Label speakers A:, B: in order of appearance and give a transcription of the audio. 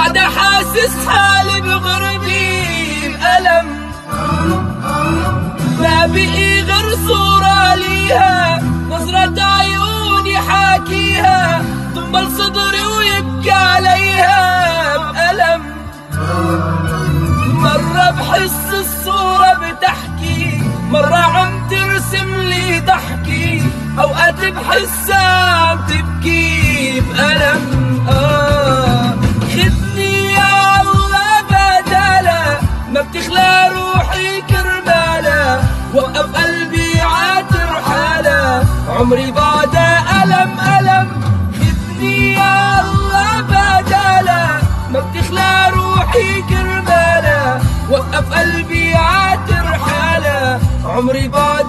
A: قاعدة حاسس حالي بغربي بألم، ما بقي غير صورة ليها، نظرة عيوني حاكيها، تنبل صدري ويبكي عليها بألم. مرة بحس الصورة بتحكي، مرة عم ترسم لي ضحكي، أوقات بحسها عم تبكي بألم. خدني يا الله بدالا، ما بتخلى روحي كرمالا، وقف قلبي عاترحالا، عمري بعدها ألم ألم. خدني يا الله بدالا، ما بتخلى روحي كرمالا، وقف قلبي عاترحالا، عمري بعدها